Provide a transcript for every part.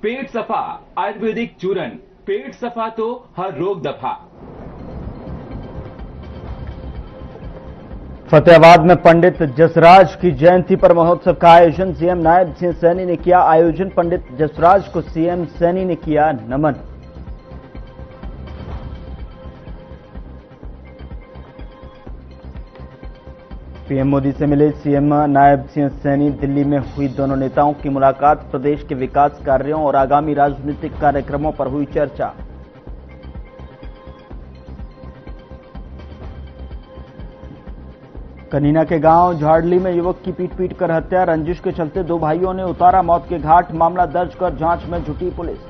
पेट सफा आयुर्वेदिक चूरन, पेट सफा तो हर रोग दफा। फतेहाबाद में पंडित जसराज की जयंती पर महोत्सव का आयोजन, सीएम नायब सिंह सैनी ने किया आयोजन। पंडित जसराज को सीएम सैनी ने किया नमन। पीएम मोदी से मिले सीएम नायब सिंह सैनी। दिल्ली में हुई दोनों नेताओं की मुलाकात। प्रदेश के विकास कार्यों और आगामी राजनीतिक कार्यक्रमों पर हुई चर्चा। कनीना के गांव झाड़ली में युवक की पीट कर हत्या। रंजिश के चलते दो भाइयों ने उतारा मौत के घाट। मामला दर्ज कर जांच में जुटी पुलिस।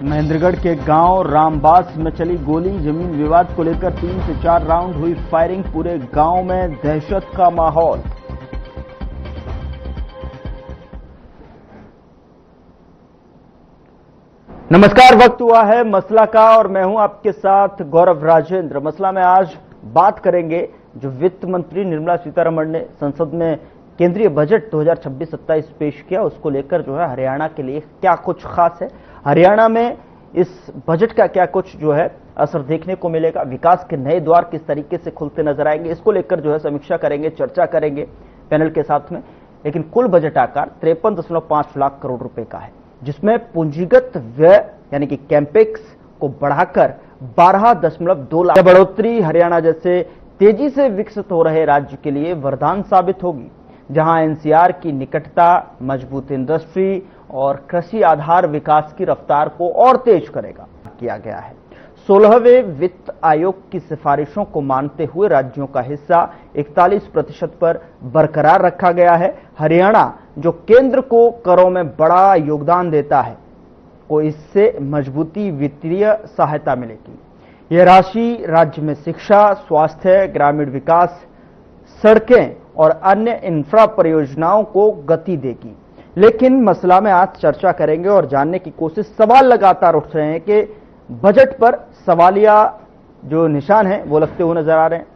महेंद्रगढ़ के गांव रामबास में चली गोली। जमीन विवाद को लेकर 3 से 4 राउंड हुई फायरिंग। पूरे गांव में दहशत का माहौल। नमस्कार, वक्त हुआ है मसला का और मैं हूं आपके साथ गौरव राजेंद्र। मसला में आज बात करेंगे जो वित्त मंत्री निर्मला सीतारमण ने संसद में केंद्रीय बजट 2026-27 पेश किया, उसको लेकर जो है हरियाणा के लिए क्या कुछ खास है, हरियाणा में इस बजट का क्या कुछ जो है असर देखने को मिलेगा, विकास के नए द्वार किस तरीके से खुलते नजर आएंगे, इसको लेकर जो है समीक्षा करेंगे, चर्चा करेंगे पैनल के साथ में। लेकिन कुल बजट आकार 53.5 लाख करोड़ रुपए का है, जिसमें पूंजीगत व्यय यानी कि कैंपेक्स को बढ़ाकर 12.2 लाख बढ़ोतरी हरियाणा जैसे तेजी से विकसित हो रहे राज्य के लिए वरदान साबित होगी, जहां एनसीआर की निकटता, मजबूत इंडस्ट्री और कृषि आधार विकास की रफ्तार को और तेज करेगा किया गया है। 16वें वित्त आयोग की सिफारिशों को मानते हुए राज्यों का हिस्सा 41% पर बरकरार रखा गया है। हरियाणा जो केंद्र को करों में बड़ा योगदान देता है, को इससे मजबूती वित्तीय सहायता मिलेगी। यह राशि राज्य में शिक्षा, स्वास्थ्य, ग्रामीण विकास, सड़कें और अन्य इंफ्रा परियोजनाओं को गति देगी। लेकिन मसला में आज चर्चा करेंगे और जानने की कोशिश, सवाल लगातार उठ रहे हैं कि बजट पर सवालिया जो निशान है वो लगते हुए नजर आ रहे हैं।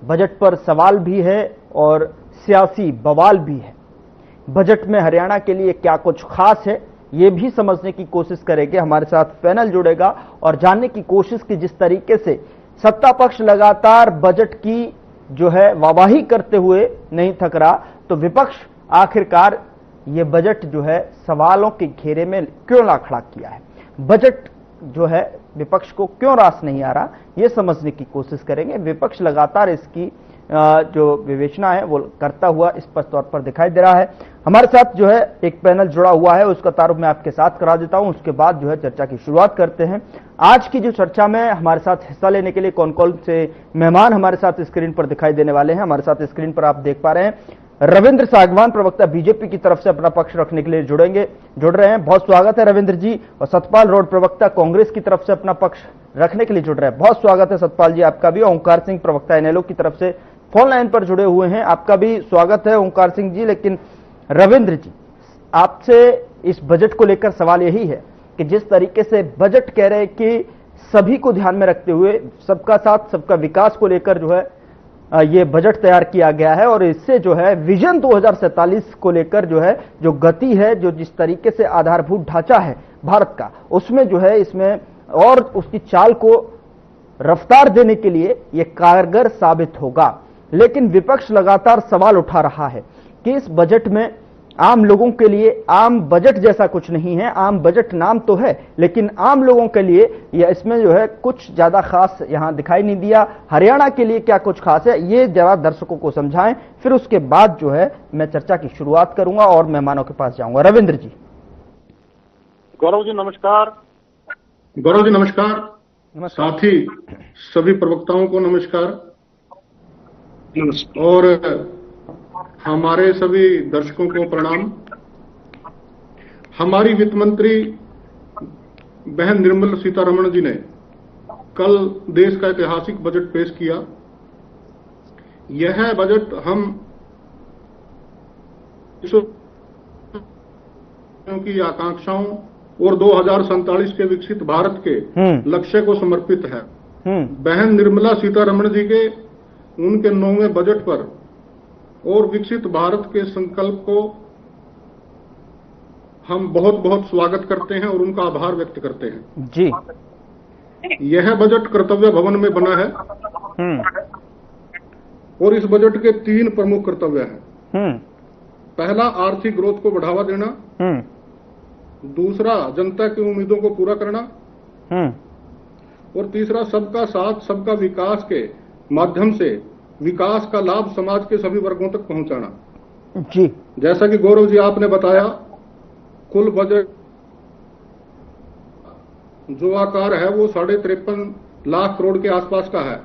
बजट पर सवाल भी है और सियासी बवाल भी है। बजट में हरियाणा के लिए क्या कुछ खास है, ये भी समझने की कोशिश करेंगे। हमारे साथ पैनल जुड़ेगा और जानने की कोशिश की जिस तरीके से सत्ता पक्ष लगातार बजट की जो है वाहवाही करते हुए नहीं थक रहा, तो विपक्ष आखिरकार ये बजट जो है सवालों के घेरे में क्यों ला खड़ा किया है, बजट जो है विपक्ष को क्यों रास नहीं आ रहा, ये समझने की कोशिश करेंगे। विपक्ष लगातार इसकी जो विवेचना है वो करता हुआ स्पष्ट तौर पर दिखाई दे रहा है। हमारे साथ जो है एक पैनल जुड़ा हुआ है, उसका तारुफ मैं आपके साथ करा देता हूं, उसके बाद जो है चर्चा की शुरुआत करते हैं। आज की जो चर्चा में हमारे साथ हिस्सा लेने के लिए कौन कौन से मेहमान हमारे साथ स्क्रीन पर दिखाई देने वाले हैं। हमारे साथ स्क्रीन पर आप देख पा रहे हैं रविंद्र सागवान, प्रवक्ता बीजेपी की तरफ से अपना पक्ष रखने के लिए जुड़ रहे हैं। बहुत स्वागत है रविंद्र जी। और सतपाल रोड, प्रवक्ता कांग्रेस की तरफ से अपना पक्ष रखने के लिए जुड़ रहे हैं। बहुत स्वागत है सतपाल जी आपका भी। ओंकार सिंह, प्रवक्ता एनएलओ की तरफ से फोन लाइन पर जुड़े हुए हैं, आपका भी स्वागत है ओंकार सिंह जी। लेकिन रविंद्र जी, आपसे इस बजट को लेकर सवाल यही है कि जिस तरीके से बजट कह रहे हैं कि सभी को ध्यान में रखते हुए सबका साथ सबका विकास को लेकर जो है ये बजट तैयार किया गया है, और इससे जो है विजन 2047 को लेकर जो है जो गति है, जो जिस तरीके से आधारभूत ढांचा है भारत का, उसमें जो है इसमें और उसकी चाल को रफ्तार देने के लिए ये कारगर साबित होगा। लेकिन विपक्ष लगातार सवाल उठा रहा है कि इस बजट में आम लोगों के लिए आम बजट जैसा कुछ नहीं है। आम बजट नाम तो है, लेकिन आम लोगों के लिए या इसमें जो है कुछ ज्यादा खास यहां दिखाई नहीं दिया। हरियाणा के लिए क्या कुछ खास है, ये जरा दर्शकों को समझाएं, फिर उसके बाद जो है मैं चर्चा की शुरुआत करूंगा और मेहमानों के पास जाऊंगा। रविंद्र जी। गौरव जी नमस्कार। गौरव जी नमस्कार। साथ ही सभी प्रवक्ताओं को नमस्कार और हमारे सभी दर्शकों को प्रणाम। हमारी वित्त मंत्री बहन निर्मला सीतारमण जी ने कल देश का ऐतिहासिक बजट पेश किया। यह बजट हम की आकांक्षाओं और 2047 के विकसित भारत के लक्ष्य को समर्पित है। बहन निर्मला सीतारमण जी के उनके 9वें बजट पर और विकसित भारत के संकल्प को हम बहुत बहुत स्वागत करते हैं और उनका आभार व्यक्त करते हैं। जी। यह बजट कर्तव्य भवन में बना है और इस बजट के 3 प्रमुख कर्तव्य हैं। पहला, आर्थिक ग्रोथ को बढ़ावा देना। दूसरा, जनता की उम्मीदों को पूरा करना। और तीसरा, सबका साथ सबका विकास के माध्यम से विकास का लाभ समाज के सभी वर्गों तक पहुंचाना। जी। जैसा कि गौरव जी आपने बताया, कुल बजट जो आकार है वो 53.5 लाख करोड़ के आसपास का है।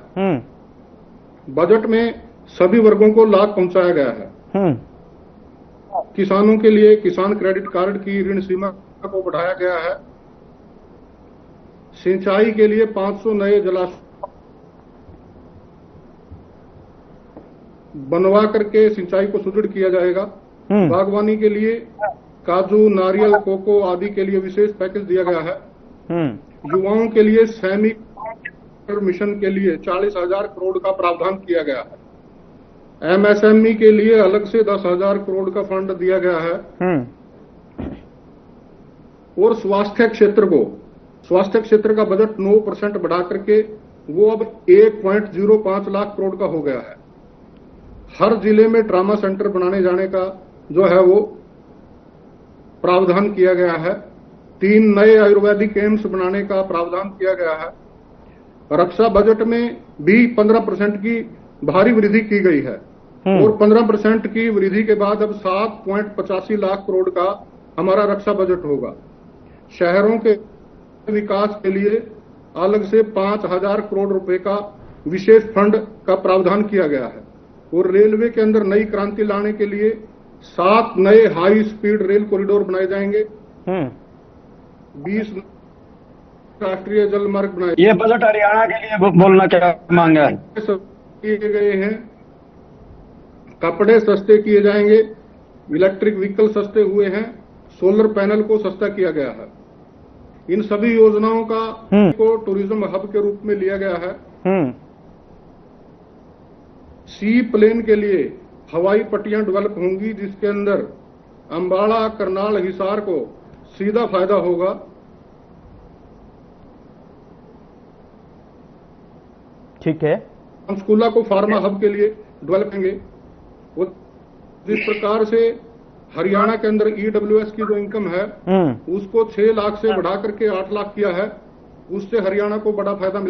बजट में सभी वर्गों को लाभ पहुंचाया गया है। किसानों के लिए किसान क्रेडिट कार्ड की ऋण सीमा को बढ़ाया गया है। सिंचाई के लिए 500 नए जलाशय बनवा करके सिंचाई को सुदृढ़ किया जाएगा। बागवानी के लिए काजू, नारियल, कोको आदि के लिए विशेष पैकेज दिया गया है। युवाओं के लिए सैनिक मिशन के लिए 40,000 करोड़ का प्रावधान किया गया है। एमएसएमई के लिए अलग से 10,000 करोड़ का फंड दिया गया है। और स्वास्थ्य क्षेत्र का बजट 9% बढ़ा करके वो अब 1.05 लाख करोड़ का हो गया है। हर जिले में ट्रामा सेंटर बनाने जाने का जो है वो प्रावधान किया गया है। 3 नए आयुर्वेदिक एम्स बनाने का प्रावधान किया गया है। रक्षा बजट में भी 15% की भारी वृद्धि की गई है और 15% की वृद्धि के बाद अब 7.85 लाख करोड़ का हमारा रक्षा बजट होगा। शहरों के विकास के लिए अलग से 5,000 करोड़ रुपए का विशेष फंड का प्रावधान किया गया है। और रेलवे के अंदर नई क्रांति लाने के लिए 7 नए हाई स्पीड रेल कॉरिडोर बनाए जाएंगे। 20 राष्ट्रीय जल मार्ग बनाए। ये बजट हरियाणा के लिए बोलना क्या मांगा है? किए गए हैं। कपड़े सस्ते किए जाएंगे। इलेक्ट्रिक व्हीकल सस्ते हुए हैं। सोलर पैनल को सस्ता किया गया है। इन सभी योजनाओं का को टूरिज्म हब के रूप में लिया गया है। सी प्लेन के लिए हवाई पट्टियां डेवलप होंगी, जिसके अंदर अंबाला, करनाल, हिसार को सीधा फायदा होगा। ठीक है। पंचकूला को फार्मा हब के लिए डेवलप करेंगे। वो जिस प्रकार से हरियाणा के अंदर ईडब्ल्यूएस की जो इनकम है उसको 6 लाख से बढ़ा करके 8 लाख किया है, उससे हरियाणा को बड़ा फायदा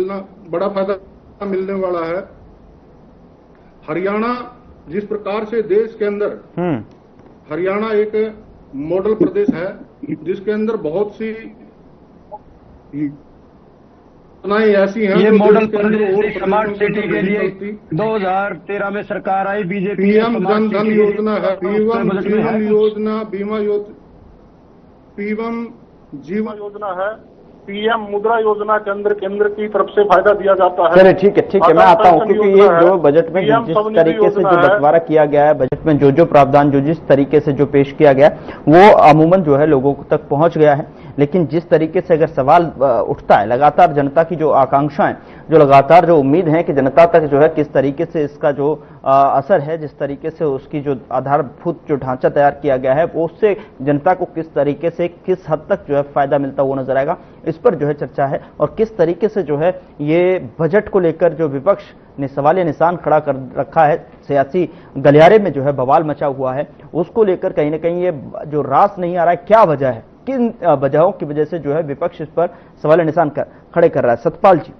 मिलने वाला है। हरियाणा जिस प्रकार से देश के अंदर हरियाणा एक मॉडल प्रदेश है, जिसके अंदर बहुत सी ऐसी हैं। ये मॉडल प्रदेश स्मार्ट सिटी के लिए 2013 में सरकार आई बीजेपी। पीएम जन धन योजना है, पीएम जीवन योजना, बीमा योजना, पीएम जीवन योजना है, पीएम मुद्रा योजना के अंदर केंद्र की तरफ से फायदा दिया जाता है। चलिए ठीक है, मैं आता हूँ, क्योंकि ये जो बजट में जिस तरीके से जो बंटवारा किया गया है, बजट में जो प्रावधान जो जिस तरीके से जो पेश किया गया वो अमूमन जो है लोगों तक पहुंच गया है। लेकिन जिस तरीके से अगर सवाल उठता है, लगातार जनता की जो आकांक्षाएं, जो लगातार जो उम्मीद है कि जनता तक जो है किस तरीके से इसका जो असर है, जिस तरीके से उसकी जो आधारभूत जो ढांचा तैयार किया गया है वो उससे जनता को किस तरीके से किस हद तक जो है फायदा मिलता वो नजर आएगा, इस पर जो है चर्चा है। और किस तरीके से जो है ये बजट को लेकर जो विपक्ष ने सवालिया निशान खड़ा कर रखा है, सियासी गलियारे में जो है बवाल मचा हुआ है, उसको लेकर कहीं ना कहीं ये जो रास नहीं आ रहा है, क्या वजह है, किन वजहों की वजह से जो है विपक्ष इस पर सवालिया निशान खड़े कर रहा है। सतपाल जी,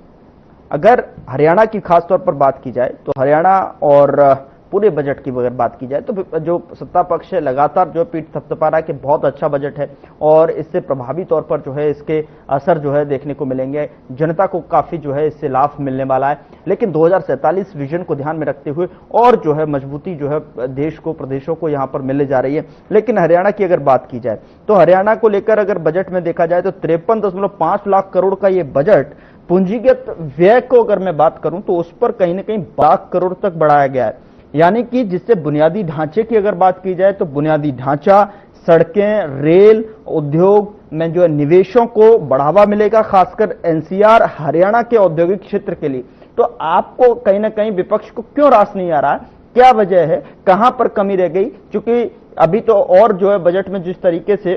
अगर हरियाणा की खास तौर पर बात की जाए तो हरियाणा और पूरे बजट की अगर बात की जाए तो जो सत्ता पक्ष है लगातार जो पीठ थपथपा रहा है कि बहुत अच्छा बजट है और इससे प्रभावी तौर पर जो है इसके असर जो है देखने को मिलेंगे, जनता को काफी जो है इससे लाभ मिलने वाला है। लेकिन 2047 विजन को ध्यान में रखते हुए और जो है मजबूती जो है देश को, प्रदेशों को यहां पर मिलने जा रही है। लेकिन हरियाणा की अगर बात की जाए तो हरियाणा को लेकर अगर बजट में देखा जाए तो 53.5 लाख करोड़ का ये बजट पूंजीगत व्यय को अगर मैं बात करूं तो उस पर कहीं ना कहीं 12 करोड़ तक बढ़ाया गया है। यानी कि जिससे बुनियादी ढांचे की अगर बात की जाए तो बुनियादी ढांचा, सड़कें, रेल, उद्योग में जो है निवेशों को बढ़ावा मिलेगा, खासकर एनसीआर हरियाणा के औद्योगिक क्षेत्र के लिए, तो आपको कहीं ना कहीं विपक्ष को क्यों रास नहीं आ रहा है, क्या वजह है, कहां पर कमी रह गई? क्योंकि अभी तो और जो है बजट में जिस तरीके से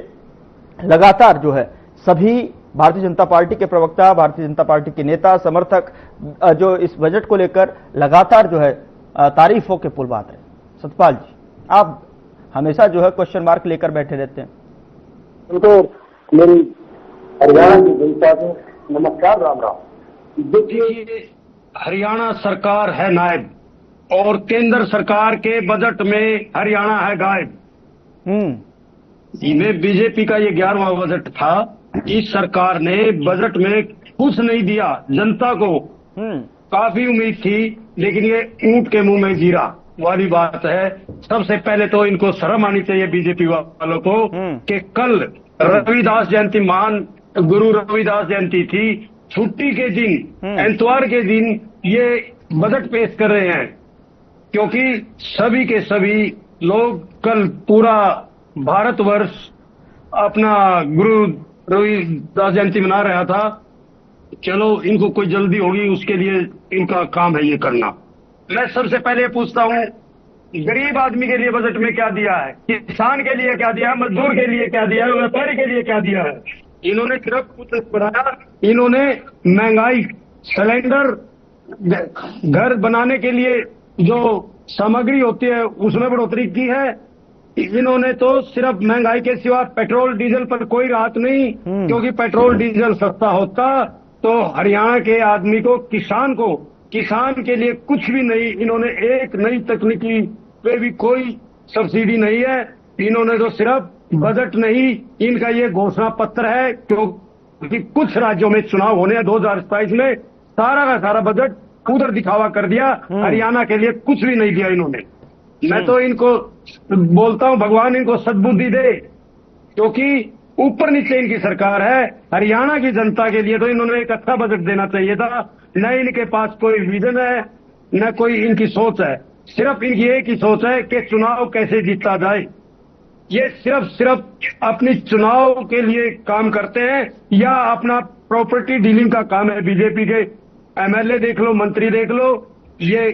लगातार जो है सभी भारतीय जनता पार्टी के प्रवक्ता, भारतीय जनता पार्टी के नेता, समर्थक जो इस बजट को लेकर लगातार जो है तारीफों के पुल बात रहे। सतपाल जी, आप हमेशा जो है क्वेश्चन मार्क लेकर बैठे रहते हैं। तो मेरी हरियाणा की जनता को नमस्कार, राम राम। देखिए, हरियाणा सरकार है नायब और केंद्र सरकार के बजट में हरियाणा है गायब। में बीजेपी का ये 11वां बजट था। इस सरकार ने बजट में कुछ नहीं दिया जनता को। काफी उम्मीद थी, लेकिन ये ऊंट के मुंह में जीरा वाली बात है। सबसे पहले तो इनको शर्म आनी चाहिए बीजेपी वालों को कि कल रविदास जयंती, महान गुरु रविदास जयंती थी, छुट्टी के दिन, एतवार के दिन ये बजट पेश कर रहे हैं, क्योंकि सभी के सभी लोग कल पूरा भारतवर्ष अपना गुरु रविदास जयंती मना रहा था। चलो, इनको कोई जल्दी होगी, उसके लिए इनका काम है ये करना। मैं सबसे पहले पूछता हूँ, गरीब आदमी के लिए बजट में क्या दिया है? किसान के लिए क्या दिया है? मजदूर के लिए क्या दिया है? व्यापारी के लिए क्या दिया है? इन्होंने सिर्फ कुछ बढ़ाया। इन्होंने महंगाई, सिलेंडर, घर बनाने के लिए जो सामग्री होती है उसमें बढ़ोतरी की है। इन्होंने तो सिर्फ महंगाई के सिवा पेट्रोल डीजल पर कोई राहत नहीं, क्योंकि पेट्रोल डीजल सस्ता होता तो हरियाणा के आदमी को, किसान के लिए कुछ भी नहीं। इन्होंने एक नई तकनीकी पे भी कोई सब्सिडी नहीं है। इन्होंने तो सिर्फ बजट नहीं, इनका ये घोषणा पत्र है, क्योंकि कुछ राज्यों में चुनाव होने हैं 2027 में। सारा का सारा बजट उधर दिखावा कर दिया, हरियाणा के लिए कुछ भी नहीं दिया इन्होंने। मैं तो इनको बोलता हूं, भगवान इनको सद्बुद्धि दे, क्योंकि ऊपर नीचे इनकी सरकार है। हरियाणा की जनता के लिए तो इन्होंने एक अच्छा बजट देना चाहिए था। न इनके पास कोई विजन है, न कोई इनकी सोच है। सिर्फ इनकी एक ही सोच है कि चुनाव कैसे जीता जाए। ये सिर्फ अपनी चुनाव के लिए काम करते हैं, या अपना प्रॉपर्टी डीलिंग का काम है। बीजेपी के एमएलए देख लो, मंत्री देख लो, ये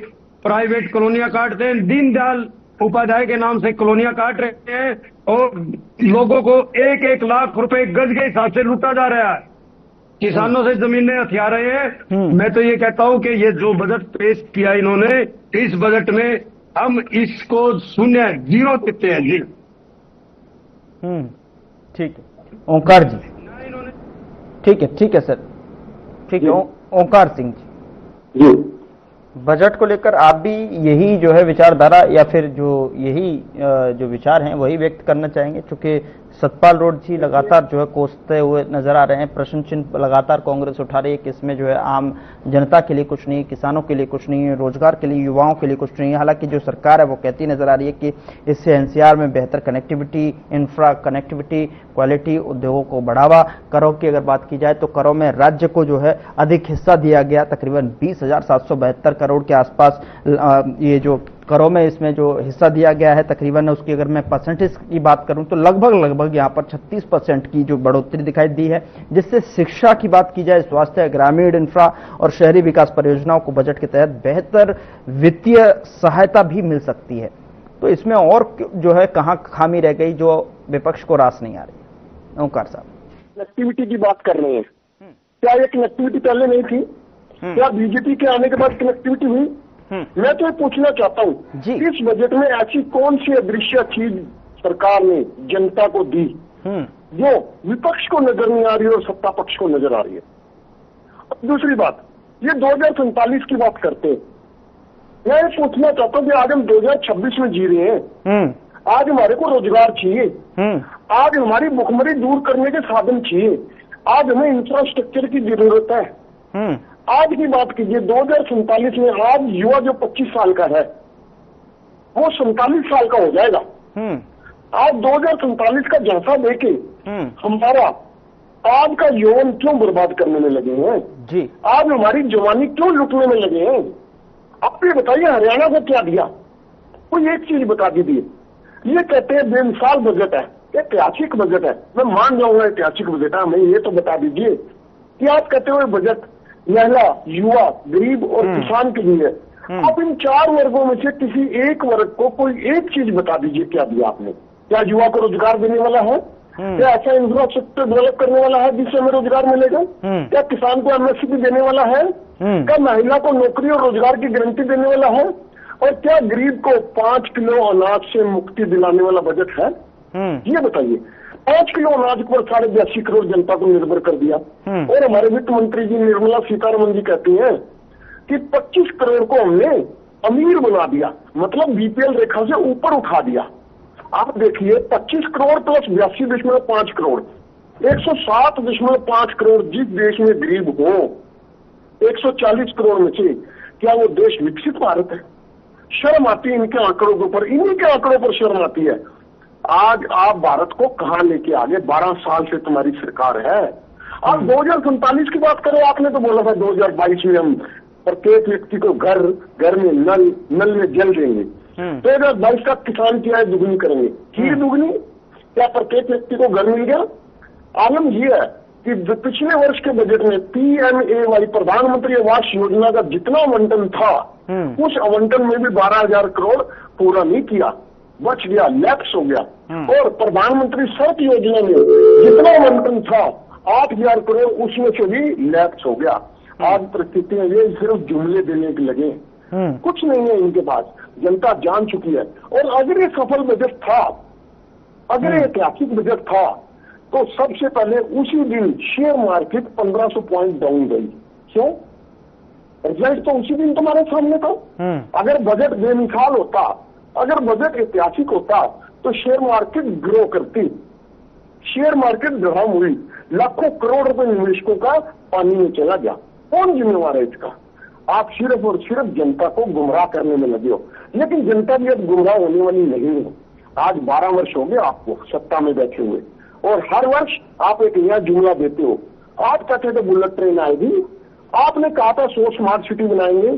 प्राइवेट कॉलोनियां काटते हैं। दीनदयाल उपाध्याय के नाम से कॉलोनियां काट रहे हैं और लोगों को 1-1 लाख रुपए गज के हिसाब से लूटा जा रहा है। किसानों से जमीनें हथिया रहे हैं। मैं तो ये कहता हूं कि ये जो बजट पेश किया इन्होंने, इस बजट में हम इसको शून्य, 0 देते हैं जी। ठीक है ओंकार जी, ठीक है सर, ठीक है। ओंकार सिंह जी, बजट को लेकर आप भी यही जो है विचारधारा या फिर जो यही जो विचार हैं वही व्यक्त करना चाहेंगे? चूंकि सतपाल रोड जी लगातार जो है कोसते हुए नजर आ रहे हैं, प्रश्न चिन्ह लगातार कांग्रेस उठा रही है कि इसमें जो है आम जनता के लिए कुछ नहीं, किसानों के लिए कुछ नहीं है, रोजगार के लिए, युवाओं के लिए कुछ नहीं है। हालांकि जो सरकार है वो कहती नजर आ रही है कि इससे एनसीआर में बेहतर कनेक्टिविटी, इंफ्रा कनेक्टिविटी, क्वालिटी, उद्योगों को बढ़ावा। करों की अगर बात की जाए तो करों में राज्य को जो है अधिक हिस्सा दिया गया, तकरीबन 20,772 करोड़ के आसपास ये जो करों में इसमें जो हिस्सा दिया गया है, तकरीबन उसकी अगर मैं परसेंटेज की बात करूं तो लगभग यहां पर 36% की जो बढ़ोतरी दिखाई दी है। जिससे शिक्षा की बात की जाए, स्वास्थ्य, ग्रामीण इंफ्रा और शहरी विकास परियोजनाओं को बजट के तहत बेहतर वित्तीय सहायता भी मिल सकती है। तो इसमें और जो है कहां खामी रह गई जो विपक्ष को रास नहीं आ रही? ओंकार साहब, कनेक्टिविटी की बात कर रहे हैं। क्या ये कनेक्टिविटी पहले नहीं थी? क्या बीजेपी के आने के बाद कनेक्टिविटी हुई? मैं तो ये पूछना चाहता हूँ, इस बजट में ऐसी कौन सी अदृश्य चीज सरकार ने जनता को दी जो विपक्ष को नजर नहीं आ रही है और सत्ता पक्ष को नजर आ रही है? दूसरी बात, ये 2047 की बात करते हैं। मैं ये पूछना चाहता हूँ कि आज हम 2026 में जी रहे हैं। आज हमारे को रोजगार चाहिए, आज हमारी भुखमरी दूर करने के साधन चाहिए, आज हमें इंफ्रास्ट्रक्चर की जरूरत है। आज की बात कीजिए, 2047 में आज युवा जो 25 साल का है वो 47 साल का हो जाएगा। आज 2047 का झांसा देके हमारा आज का यौवन क्यों बर्बाद करने में लगे हैं जी? आज हमारी जवानी क्यों लुटने में लगे हैं? आप ये बताइए, हरियाणा को क्या दिया? कोई एक चीज बता दीजिए। ये कहते हैं बेमिसाल बजट है, ऐतिहासिक बजट है। मैं मान जाऊंगा ऐतिहासिक बजट है, हमें ये तो बता दीजिए कि आप कहते हुए बजट महिला, युवा, गरीब और किसान के लिए। आप इन 4 वर्गों में से किसी एक वर्ग को कोई एक चीज बता दीजिए, क्या दिया आपने? क्या युवा को रोजगार देने वाला है? क्या ऐसा इंफ्रास्ट्रक्चर डेवलप करने वाला है जिससे हमें रोजगार मिलेगा? क्या किसान को एमएसपी देने वाला है? क्या महिला को नौकरी और रोजगार की गारंटी देने वाला है? और क्या गरीब को 5 किलो अनाज से मुक्ति दिलाने वाला बजट है? ये बताइए। 5 किलो अनाज पर 82.5 करोड़ जनता को निर्भर कर दिया। और हमारे वित्त मंत्री जी निर्मला सीतारमण जी कहती हैं कि 25 करोड़ को हमने अमीर बना दिया, मतलब बीपीएल रेखा से ऊपर उठा दिया। आप देखिए, 25 करोड़ प्लस 82.5 करोड़, 107.5 करोड़ जिस देश में गरीब हो, 140 करोड़ में से क्या वो देश विकसित भारत है? शर्म आती है इनके आंकड़ों के ऊपर, इन्हीं के आंकड़ों पर शर्म आती है। आज आप भारत को कहां लेके आगे? 12 साल से तुम्हारी सरकार है। आप 2047 की बात करें, आपने तो बोला था 2022 में हम प्रत्येक व्यक्ति को घर में नल में जल देंगे। 2022 का किसान की आय दुगनी करेंगे। खीर दुगनी? क्या प्रत्येक व्यक्ति को घर मिल गया? आलम यह है कि पिछले वर्ष के बजट में PMAY, प्रधानमंत्री आवास योजना का जितना आवंटन था, उस आवंटन में भी 12,000 करोड़ पूरा नहीं किया, बच गया, लैप्स हो गया। और प्रधानमंत्री सड़क योजना में जितना आवंटन था 8,000 करोड़, उसमें से भी लैप्स हो गया। आज परिस्थितियां ये सिर्फ जुमले देने के लगे, कुछ नहीं है इनके पास। जनता जान चुकी है। और अगर ये सफल बजट था, अगर ये ऐतिहासिक बजट था, तो सबसे पहले उसी दिन शेयर मार्केट 1500 पॉइंट डाउन गई। क्यों? रिजल्ट तो उसी दिन तुम्हारे सामने था। अगर बजट बेमिसाल होता, अगर बजट ऐतिहासिक होता, तो शेयर मार्केट ग्रो करती। शेयर मार्केट धड़ाम हुई, लाखों करोड़ रुपए निवेशकों का पानी में चला गया। कौन जिम्मेवार है इसका? आप सिर्फ और सिर्फ जनता को गुमराह करने में लगे हो। लेकिन जनता भी अब गुमराह होने वाली नहीं है। आज 12 वर्ष हो गए आपको सत्ता में बैठे हुए, और हर वर्ष आप एक नया जुमला देते हो। आप कहते थे बुलेट ट्रेन आएगी, आपने कहा था 100 स्मार्ट सिटी बनाएंगे,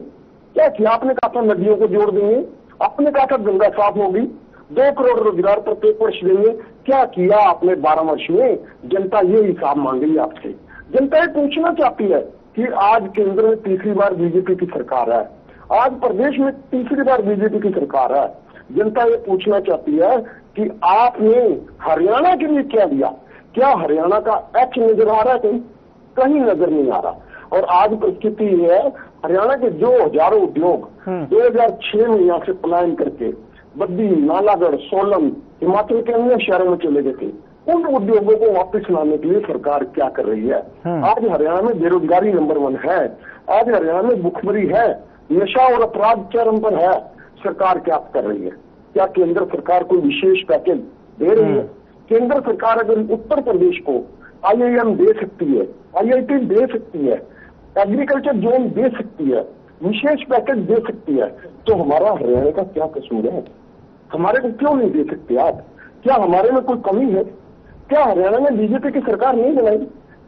क्या किया? आपने कहा था नदियों को जोड़ देंगे, आपने कहा था गंगा साफ होगी, 2 करोड़ रोजगार प्रत्येक वर्ष देंगे। क्या किया आपने 12 वर्ष में? जनता ये हिसाब मांग रही है आपसे। जनता ये पूछना चाहती है कि आज केंद्र में तीसरी बार बीजेपी की सरकार है, आज प्रदेश में तीसरी बार बीजेपी की सरकार है। जनता ये पूछना चाहती है कि आपने हरियाणा के लिए क्या दिया? क्या हरियाणा का एच नजर आ रहा है? कहीं नजर नहीं आ रहा। और आज परिस्थिति ये है, हरियाणा के जो हजारों उद्योग 2006 में यहाँ से पलायन करके बद्दी, नालागढ़, सोलन, हिमाचल के अन्य शहरों में चले गए थे, उन उद्योगों को वापस लाने के लिए सरकार क्या कर रही है? आज हरियाणा में बेरोजगारी नंबर 1 है, आज हरियाणा में भुखमरी है, नशा और अपराध चरम पर है। सरकार क्या कर रही है? क्या केंद्र सरकार कोई विशेष पैकेज दे रही है? केंद्र सरकार अगर उत्तर प्रदेश को IIM दे सकती है, IIT दे सकती है, एग्रीकल्चर जोन दे सकती है, विशेष पैकेज दे सकती है, तो हमारा हरियाणा का क्या कसूर है? हमारे को क्यों नहीं दे सकते आप? क्या हमारे में कोई कमी है? क्या हरियाणा में बीजेपी की सरकार नहीं बनाई?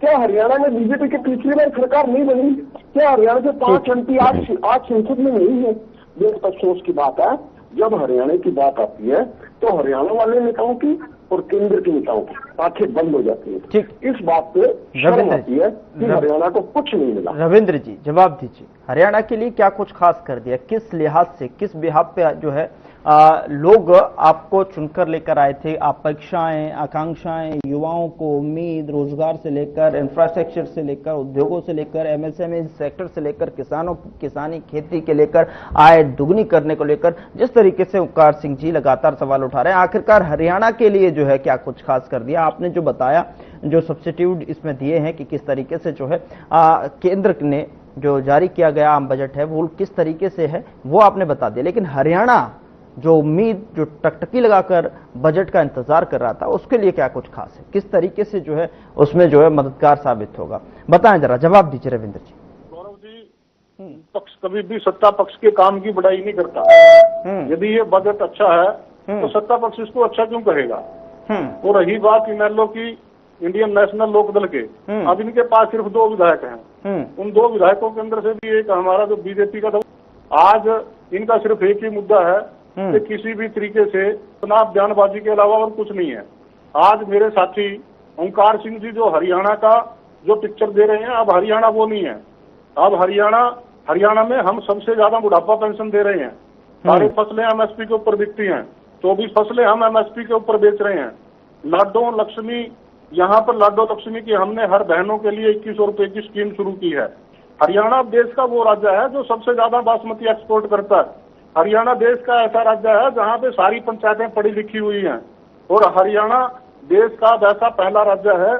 क्या हरियाणा में बीजेपी की पिछली बार सरकार नहीं बनी? क्या हरियाणा के 5 MP आज संसद में नहीं है? बहुत अफसोस की बात है, जब हरियाणा की बात आती है तो हरियाणा वाले नेताओं की और केंद्र के नेताओं की आंखें बंद हो जाती है। इस बात पे शर्म आती है कि हरियाणा को कुछ नहीं मिला। रविंद्र जी, जवाब दीजिए, हरियाणा के लिए क्या कुछ खास कर दिया? किस लिहाज से, किस बिहाफ पे जो है लोग आपको चुनकर लेकर आए थे? अपेक्षाएं, आकांक्षाएं, युवाओं को उम्मीद, रोजगार से लेकर इंफ्रास्ट्रक्चर से लेकर, उद्योगों से लेकर, MSME सेक्टर से लेकर, किसानों की किसानी खेती के लेकर, आय दुगनी करने को लेकर, जिस तरीके से ओंकार सिंह जी लगातार सवाल उठा रहे हैं, आखिरकार हरियाणा के लिए जो है क्या कुछ खास कर दिया? आपने जो बताया, जो सब्स्टिट्यूट इसमें दिए हैं कि किस तरीके से जो है केंद्र ने जो जारी किया गया आम बजट है वो किस तरीके से है, वो आपने बता दिया। लेकिन हरियाणा जो उम्मीद, जो टकटकी लगाकर बजट का इंतजार कर रहा था, उसके लिए क्या कुछ खास है? किस तरीके से जो है उसमें जो है मददगार साबित होगा? बताएं जरा, जवाब दीजिए रविंद्र जी। गौरव जी, पक्ष कभी भी सत्ता पक्ष के काम की बड़ाई नहीं करता। यदि ये बजट अच्छा है तो सत्ता पक्ष इसको अच्छा क्यों कहेगा? और रही बात इनेलो की, इंडियन नेशनल लोकदल के, अब इनके पास सिर्फ 2 विधायक हैं। उन 2 विधायकों के अंदर से भी एक हमारा जो बीजेपी का था, आज इनका सिर्फ एक ही मुद्दा है कि किसी भी तरीके से चुनाव बयानबाजी के अलावा और कुछ नहीं है। आज मेरे साथी ओंकार सिंह जी जो हरियाणा का जो पिक्चर दे रहे हैं, अब हरियाणा वो नहीं है, अब हरियाणा में हम सबसे ज्यादा बुढ़ापा पेंशन दे रहे हैं। सारी फसलें एमएसपी के ऊपर बिकती हैं, 24 फसलें हम एमएसपी के ऊपर बेच रहे हैं। लाडो लक्ष्मी, यहाँ पर लाडो लक्ष्मी की हमने हर बहनों के लिए 2100 रुपए की स्कीम शुरू की है। हरियाणा देश का वो राज्य है जो सबसे ज्यादा बासमती एक्सपोर्ट करता है। हरियाणा देश का ऐसा राज्य है जहाँ पे सारी पंचायतें पढ़ी लिखी हुई हैं, और हरियाणा देश का वैसा पहला राज्य है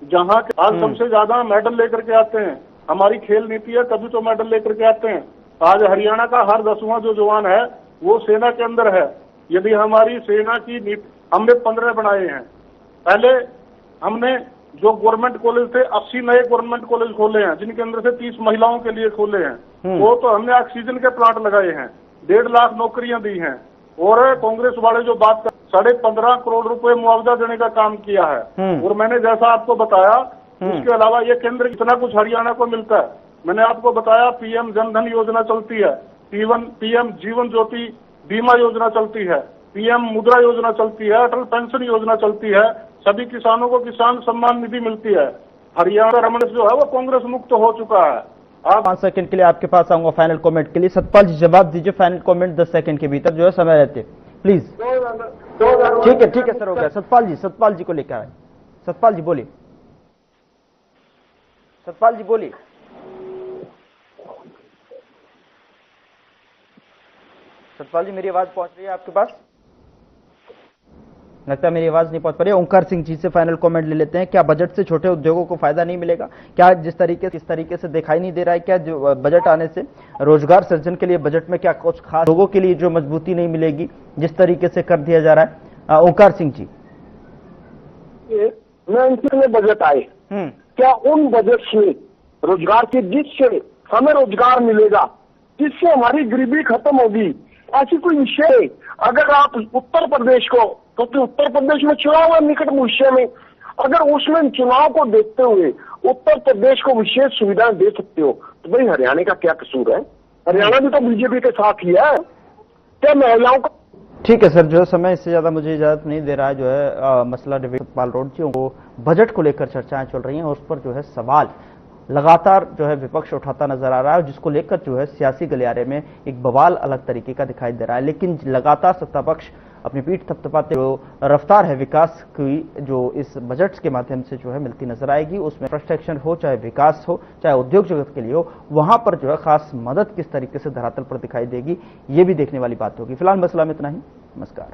जहाँ आज सबसे ज्यादा मेडल लेकर के आते हैं। हमारी खेल नीति है, तभी तो मेडल लेकर के आते हैं। आज हरियाणा का हर 10वां जो जवान है वो सेना के अंदर है। यदि हमारी सेना की नीति, हमने 15 बनाए हैं। पहले हमने जो गवर्नमेंट कॉलेज थे 80 नए गवर्नमेंट कॉलेज खोले हैं, जिनके अंदर से 30 महिलाओं के लिए खोले हैं। वो तो हमने ऑक्सीजन के प्लांट लगाए हैं, 1.5 लाख नौकरियां दी हैं। और कांग्रेस वाले जो बात कर 15.5 करोड़ रुपए मुआवजा देने का काम किया है। और मैंने जैसा आपको बताया, उसके अलावा ये केंद्र इतना कुछ हरियाणा को मिलता है। मैंने आपको बताया पीएम जनधन योजना चलती है, पीएम जीवन ज्योति बीमा योजना चलती है, पीएम मुद्रा योजना चलती है, अटल पेंशन योजना चलती है, सभी किसानों को किसान सम्मान निधि मिलती है। हरियाणा रमन जो है वो कांग्रेस मुक्त हो चुका है। आप 5 सेकंड के लिए आपके पास आऊंगा फाइनल कमेंट के लिए। सतपाल जी जवाब दीजिए, फाइनल कमेंट 10 सेकंड के भीतर जो है समय रहते प्लीज। ठीक है सर, हो गया। सतपाल जी को लेकर आए। सतपाल जी बोलिए। सतपाल जी बोलिए। सतपाल जी मेरी आवाज पहुंच रही है आपके पास? लगता है मेरी आवाज नहीं पहुंच पा रही है। ओंकार सिंह जी से फाइनल कमेंट ले लेते हैं। क्या बजट से छोटे उद्योगों को फायदा नहीं मिलेगा? क्या इस तरीके से दिखाई नहीं दे रहा है क्या जो बजट आने से रोजगार सृजन के लिए बजट में क्या कुछ खास लोगों के लिए जो मजबूती नहीं मिलेगी जिस तरीके से कर दिया जा रहा है? ओंकार सिंह जी, में बजट आए, क्या उन बजट से रोजगार के जिससे हमें रोजगार मिलेगा, जिससे हमारी गरीबी खत्म होगी, ऐसी कोई विषय अगर आप उत्तर प्रदेश को, क्योंकि उत्तर प्रदेश में चुनाव है निकट भविष्य में, अगर उसमें चुनाव को देखते हुए उत्तर प्रदेश को विशेष सुविधाएं दे सकते हो तो भाई हरियाणा का क्या कसूर है? हरियाणा भी तो बीजेपी के साथ ही है। क्या महिलाओं को? ठीक है सर, जो है समय इससे ज्यादा मुझे इजाजत नहीं दे रहा है। जो है मसला सतपाल रोड जी को बजट को लेकर चर्चाएं चल रही हैं और उस पर जो है सवाल लगातार जो है विपक्ष उठाता नजर आ रहा है, जिसको लेकर जो है सियासी गलियारे में एक बवाल अलग तरीके का दिखाई दे रहा है। लेकिन लगातार सत्ता पक्ष अपनी पीठ थपथपाते जो रफ्तार है विकास की, जो इस बजट के माध्यम से जो है मिलती नजर आएगी, उसमें इंफ्रास्ट्रक्चर हो, चाहे विकास हो, चाहे उद्योग जगत के लिए हो, वहां पर जो है खास मदद किस तरीके से धरातल पर दिखाई देगी, ये भी देखने वाली बात होगी। फिलहाल मसला में इतना ही। नमस्कार।